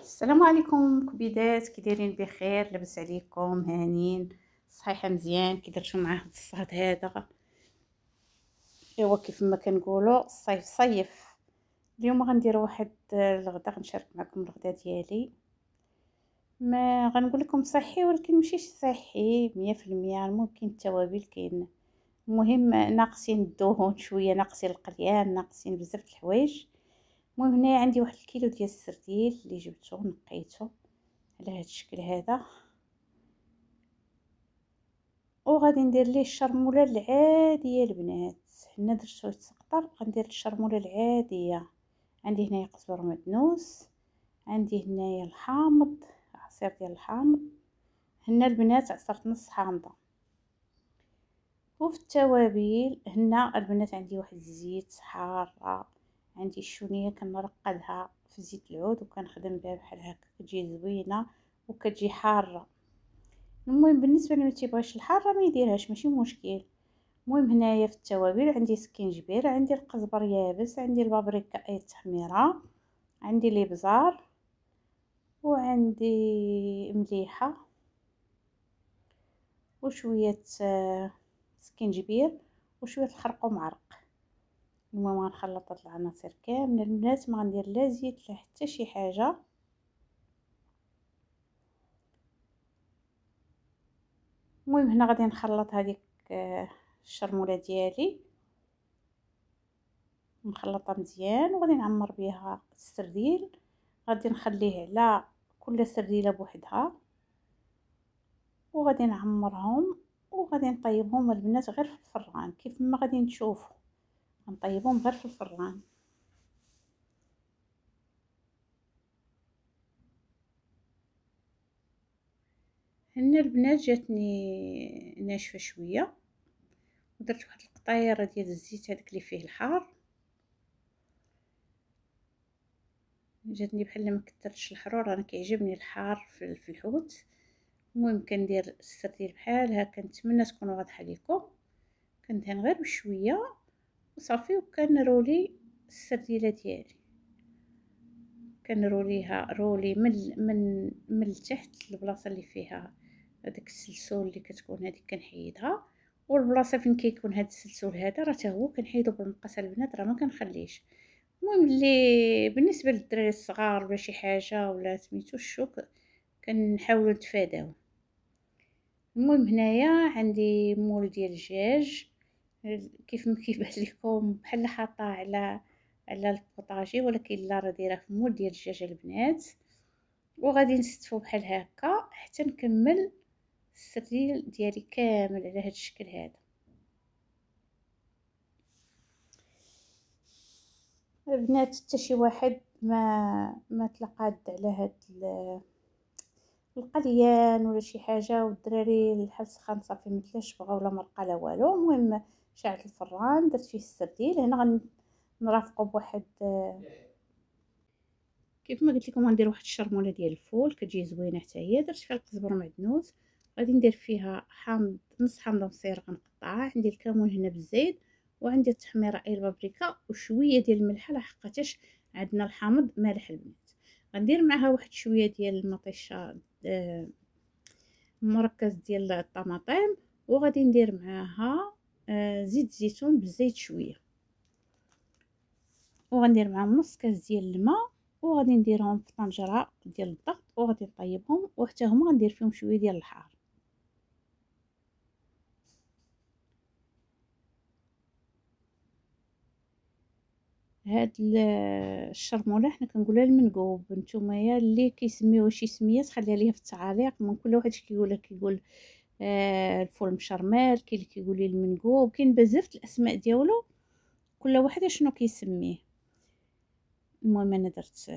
السلام عليكم كبيدات، كي دايرين؟ بخير؟ لاباس عليكم؟ هانين صحيحه مزيان؟ كي درتو معاه هاد الصهد هذا؟ ايوا كيف ما كنقولوا الصيف صيف. اليوم غندير واحد الغدا، غنشارك معكم الغدا ديالي. ما غنقول لكم صحي ولكن ماشي صحي 100%. ممكن التوابل كاين، المهم ناقصين الدهون شويه، ناقصين القليان، ناقصين بزاف د الحوايج. المهم هنايا عندي واحد الكيلو ديال السرديل اللي جبته نقيته على هذا الشكل هذا، وغادي ندير ليه الشرموله العاديه البنات. حنا درت شويه سقطر، غندير الشرموله العاديه. عندي هنايا قزبر مدنوس، عندي هنايا الحامض، عصير ديال الحامض. هنا البنات عصرت نص حامضه. وفي التوابل هنا البنات عندي واحد الزيت حاره، عندي الشونيه كنرقدها في زيت العود وكنخدم بها بحال هكا، كتجي زوينه وكتجي حاره. المهم بالنسبه اللي ما تيبغيش الحاره ما يديرهاش، ماشي مشكل. المهم هنايا في التوابل عندي سكينجبير، عندي القزبر يابس، عندي البابريكا اي تحميره، عندي الابزار، وعندي مليحه وشويه سكينجبير وشويه الخرقوم عرق. المهم غنخلط هاد العناصر كامله البنات، ما غندير لا زيت لا حتى شي حاجه. المهم هنا غادي نخلط هذيك الشرموله ديالي، نخلطها مزيان وغادي نعمر بها السرديل. غادي نخليه على كل سرديله بوحدها وغادي نعمرهم وغادي نطيبهم البنات غير في الفران كيف ما غادي نشوفوا، نطيبهم غير في الفران. هنا البنات جاتني ناشفه شويه، ودرت واحد القطيره ديال الزيت هذاك اللي فيه الحار، جاتني بحال ما كثرتش الحرور، انا كيعجبني الحار في الحوت. المهم كندير السرديل بحال هكا، نتمنى تكون واضحه لكم. كندهن غير بشويه وصافي، وكنرولي السرديله ديالي، كنروليها رولي من التحت البلاصه اللي فيها هذاك السلسول اللي كتكون هذيك كنحيدها، والبلاصه فين كيكون هذا السلسول هذا راه حتى هو كنحيدو بالمقص البنات، راه ما كنخليش. المهم اللي بالنسبه للدراري الصغار ولا شي حاجه ولا سميتو الشوك كنحاولوا نتفاداو. المهم هنايا عندي مول ديال الدجاج، كيف ما كيبان لكم بحال حاطاه على البوطاجي، ولكن لا، راه دايره في مول ديال الدجاج البنات. وغادي نستفو بحال هكا حتى نكمل السرديل ديالي كامل على هذا الشكل هذا. البنات حتى شي واحد ما تلقاد على هاد القليان ولا شي حاجه، والدراري الحال سخان صافي متلاش بغاو لا مرقه لا والو. المهم شعلت الفران، درت فيه السرديل. هنا غنرافقو بواحد كيف ما قلت لكم غندير واحد الشرموله ديال الفول كتجي زوينه حتى هي. درت فيها القزبر معدنوس، غادي ندير فيها حامض، نص حامضه مصير غنقطعها، عندي الكمون هنا بالزيت، وعندي التحميره اي البابريكا وشويه ديال الملح لحقاش عندنا الحامض مالح البنات. غندير معها واحد شويه ديال المطيشه مركز ديال الطماطم، وغادي ندير معاها زيت زيتون بالزيت شويه، وغندير معاهم نص كاس ديال الماء، وغادي نديرهم في طنجره ديال الضغط وغادي نطيبهم، وحتى هما غندير فيهم شويه ديال الحار. هاد الشرموله حنا كنقولها المنقوب، نتوما اللي كيسميوها شي سميات خليها ليا في التعاليق. من كل واحد كيقولها، كيقول الفول مشرمل، كاين اللي كيقول لي المنقوب، كاين بزاف الاسماء ديالو كل واحد شنو كيسميه. المهم انا درت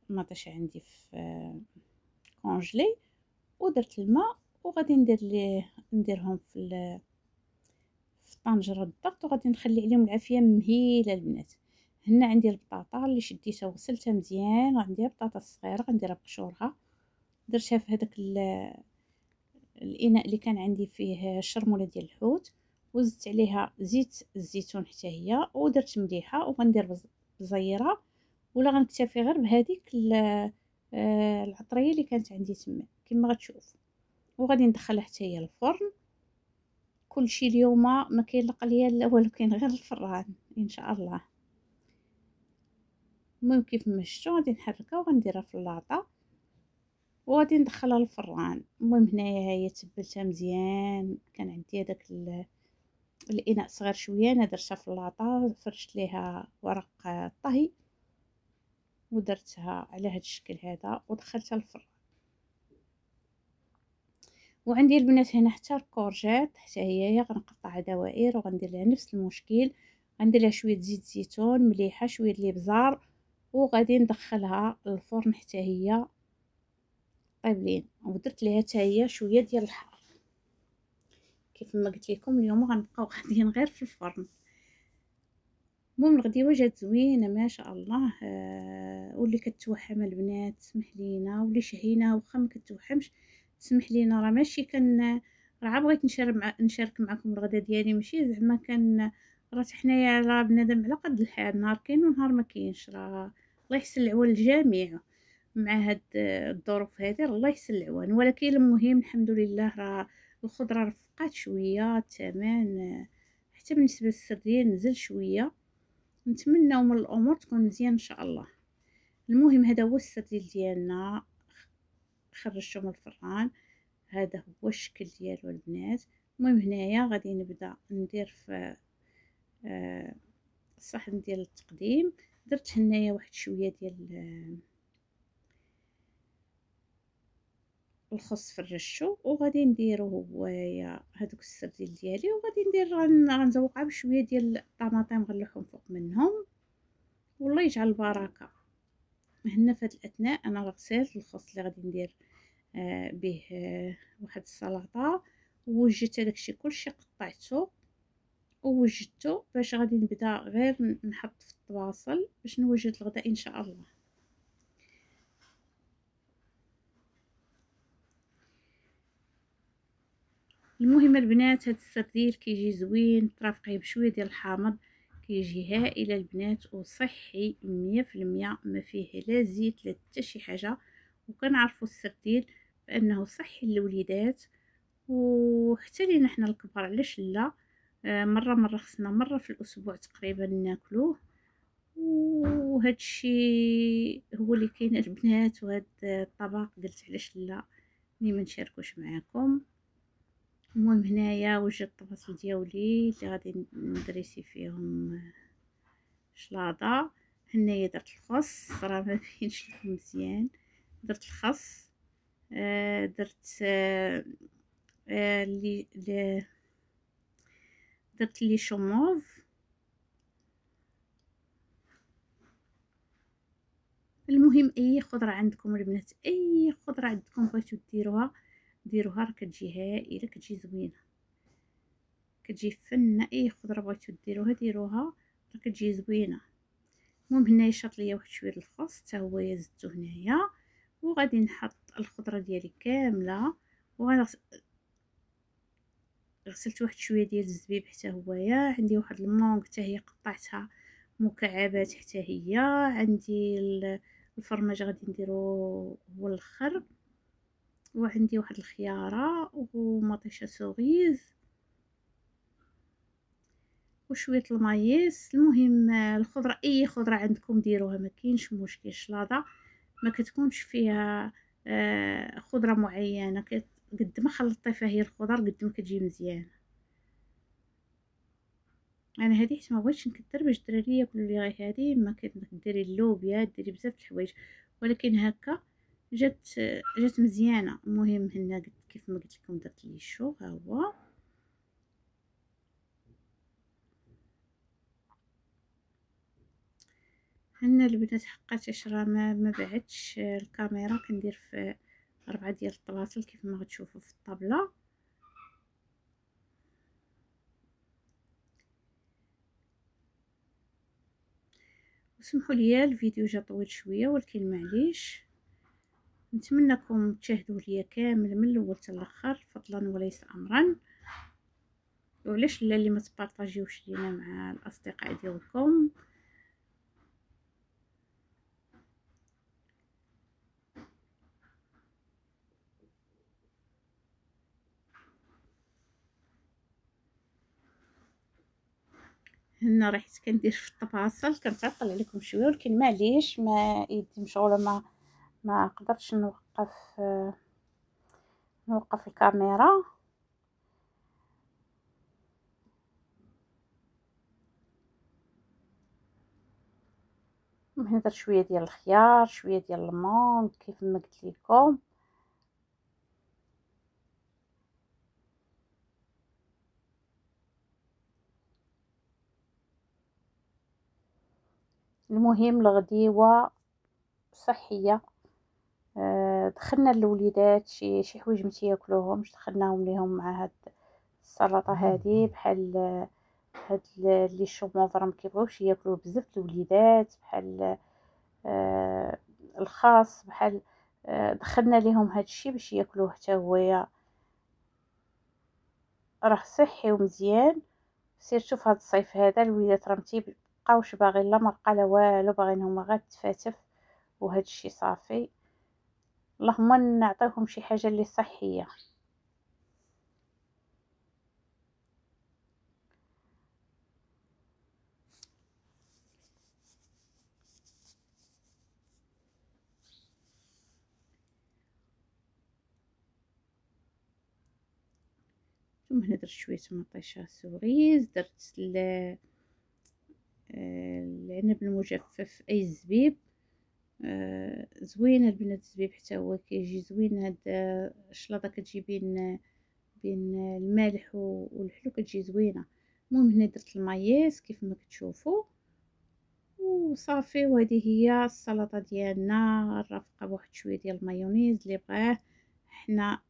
مطيشه عندي في كونجلي، ودرت الماء، وغادي نديرهم في طنجره الضغط، وغادي نخلي عليهم العافيه مهيله البنات. هنا عندي البطاطا اللي شديتها وغسلتها مزيان، وعندي بطاطا صغيره غنديرها بقشورها، درتها في هذاك الاناء اللي كان عندي فيه الشرموله ديال الحوت، وزدت عليها زيت الزيتون حتى هي، ودرت مليحه، وغندير بزيره، ولا غنكتفي غير بهذيك العطريه اللي كانت عندي تما كما غتشوف. وغادي ندخلها حتى هي الفرن. كلشي اليوم ما كاين لا قليه لا والو، كاين غير الفران ان شاء الله. المهم كيف ما شفتوا غادي نحركها وغنديرها في اللاطه وغادي ندخلها للفران. المهم هنايا هي تبلتها مزيان، كان عندي هذاك الاناء صغير شويه، انا درتها في اللاطه، فرشت ليها ورق طهي ودرتها على هذا الشكل هذا ودخلتها الفران. وعندي البنات هنا حتى الكورجيت حتى هي غنقطعها دوائر وغندير لها نفس المشكل، غندير لها شويه زيت زيتون مليحه، شويه الابزار، وغادي ندخلها للفرن حتى هي طيبلين. ودرت ليها حتى هي شويه ديال الحار. كيف ما قلت لكم اليوم غنبقاو غاديين غير في الفرن. المهم الغديوه جات زوينه ما شاء الله. واللي كتوحم البنات سمح لينا، واللي شهينا واخا ما كتوحمش سمح لينا، راه ماشي راه بغيت نشارك معكم الغدا ديالي، ماشي زعما راه حنايا راه بنادم على قد الحال، نهار كاين ونهار ما كاينش، راه الله يحسن العوان للجميع مع هاد الظروف هذه، الله يحسن العوان. ولكن المهم الحمد لله راه الخضره رفقات شويه، الثمن حتى بالنسبه للسردين نزل شويه. نتمنى من الامور تكون مزيان ان شاء الله. المهم هذا هو السردين ديالنا، خرجته من الفران، هذا هو الشكل ديالو البنات. المهم هنايا غادي نبدا ندير في الصحن ديال التقديم. درت هنايا واحد شويه ديال الخس فرشته، وغادي نديرو هويا هذوك السردين ديالي، وغادي ندير غنزوقها بشويه ديال الطماطم غنلوحهم فوق منهم، والله يجعل البركه. هنا في هذه الاثناء انا غسلت الخس اللي غادي ندير به واحد السلطه، ووجدت داكشي كلشي قطعته ووجدته باش غادي نبدا غير نحط في الطباصل باش نوجد الغداء ان شاء الله. المهم البنات هاد السرديل كيجي زوين، ترافقيه بشويه ديال الحامض، كيجي هائل البنات وصحي 100%، ما فيه لا زيت لا حتى شي حاجه. وكنعرفوا السرديل بانه صحي للوليدات وحتى لينا حنا الكبار، علاش لا؟ مره خصنا مره في الاسبوع تقريبا ناكلوه. وهذا الشيء هو اللي كاين البنات، وهذا الطبق قلت علاش لا ني ما نشاركوش معكم. المهم هنايا وجدت البصل ديالي اللي غادي ندريسي فيهم شلاضه. هنايا درت الخس، راه ما بينش لكم مزيان، درت الخس، درت اللي درت لي شوموف. المهم اي خضره عندكم البنات، اي خضره عندكم بغيتو ديروها راه كتجي هائله، كتجي زوينه، كتجي فنه. اي خضره بغيتو ديروها راه كتجي زوينه. المهم هنايا شاط ليا واحد شويه الخس حتى هو زدتو هنايا، وغادي نحط الخضره ديالي كامله. غسلت واحد شويه ديال الزبيب حتى هويا. عندي واحد المونغ حتى هي قطعتها مكعبات حتى هي. عندي الفرماج غادي نديرو هو الاخر، وعندي واحد الخياره ومطيشه سوغيز وشويه المايس. المهم الخضره اي خضره عندكم ديروها، ما كاينش مشكل. الشلاضه ما كتكونش فيها خضره معينه، قد ما خلطتي فيها هي الخضر قد ما كتجي مزيانه. انا هذه حيت ما بغيتش نكثر باش الدراري ياكلوا لي غير هذه، ما كديري اللوبيا ديري بزاف د الحوايج، ولكن هكا جات مزيانه. المهم هنا كيف ما قلت لكم درت لي الشو ها هو. هنا البنات حقاتي راه ما بعدش الكاميرا، كندير في 4 ديال الطباطل كيف ما غتشوفوا في الطابله. وسمحوا لي الفيديو جا طويل شويه، ولكن معليش. نتمنىكم تشاهدوا ليا كامل من الاول حتى الاخر فضلا وليس امرا. وعلاش لا اللي ما تبارطاجيوش لينا مع الاصدقاء ديالكم. هنا رحت كندير في الطباصل، كنتعطل عليكم شويه ولكن معليش، ما يدي مشغوله، ما قدرتش نوقف الكاميرا. درت شويه ديال الخيار، شويه ديال الليمون كيف ما قلت لكم. المهم الغديوه صحيه. دخلنا للوليدات شي حوايج ما تياكلوهمش، دخلناهم ليهم مع هاد السلطه هذه، بحال هاد لي شوموفر ما كيبغيوش ياكلوه بزاف الوليدات، بحال الخاص، بحال دخلنا ليهم هادشي باش ياكلوه حتى هو، راه صحي ومزيان. سيرتو في هاد الصيف هذا الوليدات راه متيبقاوش باغيين لا مرقه لا والو، باغيين هما غير التفاتف وهادشي صافي. اللهم نعطيوهم شي حاجه اللي صحيه. ثم هنا درت شويه مطيشه سوريز، درت العنب المجفف اي الزبيب. زوين البنات الزبيب حتى هو كيجي زوين. هاد الشلاضه كتجي بين المالح والحلو، كتجي زوينه. المهم هنا درت المايس كيف ما كتشوفوا وصافي. وهذه هي السلطه ديالنا الرافقه بواحد شويه ديال المايونيز اللي بغاه. حنا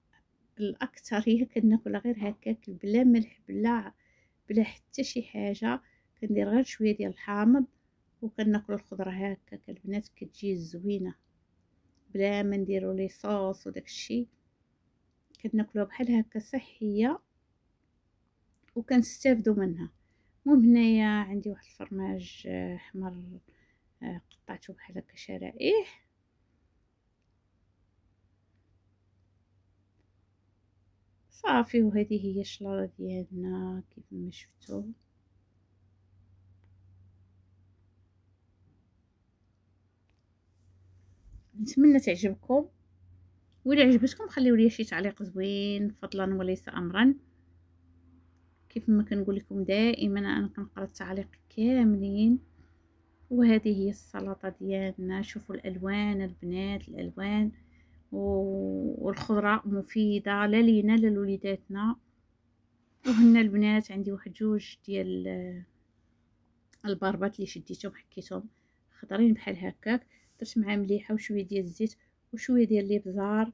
الاكثريه كناكلها غير هكاك بلا ملح بلا حتى شي حاجه. كندير غير شويه ديال الحامض وكناكلوا الخضره هكاك البنات، كتجي زوينه بلا ما نديروا لي صوص وداك الشيء. كناكلوها بحال هكا صحيه وكنستافدوا منها. المهم هنايا عندي واحد الفرماج احمر، قطعته بحال هكا شرائح. صافي وهذه هي الشلاضه ديالنا كيف ما شفتوا. نتمنى تعجبكم، وإلا عجبتكم خليو لي شي تعليق زوين فضلا وليس امرا. كيف ما كنقول لكم دائما انا كنقرا التعليق كاملين. وهذه هي السلطه ديالنا. شوفوا الالوان البنات، الالوان والخضره مفيده لا لينا لا لوليداتنا. وهنا البنات عندي واحد جوج ديال البربات اللي شديتهم حكيتهم خضرين بحال هكاك. درت معاه مليحه وشويه ديال الزيت وشويه ديال الابزار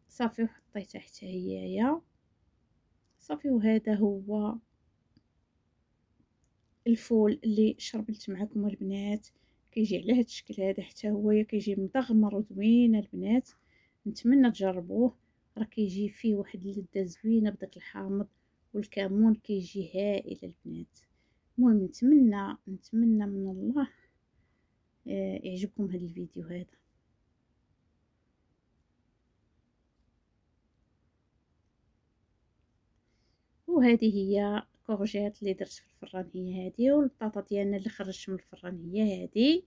صافي، وحطيتها حتى هي صافي. وهذا هو الفول اللي شربت معكم البنات، كيجي على هذا الشكل هذا، حتى هو كيجي مدغمر وزوين البنات. نتمنى تجربوه، راه كيجي فيه واحد اللذه زوينه بداك الحامض والكمون، كيجي هائل البنات. المهم نتمنى من الله يعجبكم هذا الفيديو هذا. وهذه هي كورجيت اللي درت في الفران هي هذه، والبطاطا ديالنا اللي خرجت من الفران هي هذه.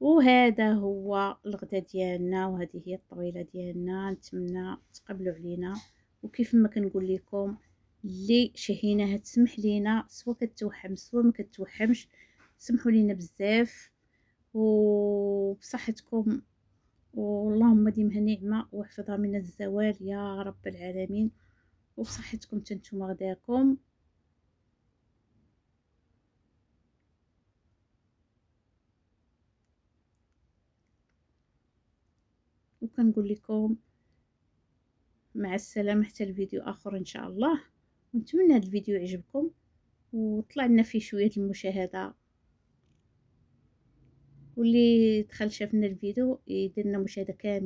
وهذا هو الغدا ديالنا، وهذه هي الطويله ديالنا. نتمنى تقبلوا علينا، وكيف ما كنقول لكم اللي شهيناها تسمح لينا، سوا كتوحم سوا ما كتوحمش، سمحوا لينا بزاف وبصحتكم، واللهم ديمها نعمه واحفظها من الزوال يا رب العالمين. وبصحتكم تنتوما غداكم. وكنقول لكم مع السلامه حتى الفيديو اخر ان شاء الله. ونتمنى هذا الفيديو يعجبكم وطلع لنا فيه شويه المشاهده، واللي دخل شافنا الفيديو يدير لنا مشاهده كامله.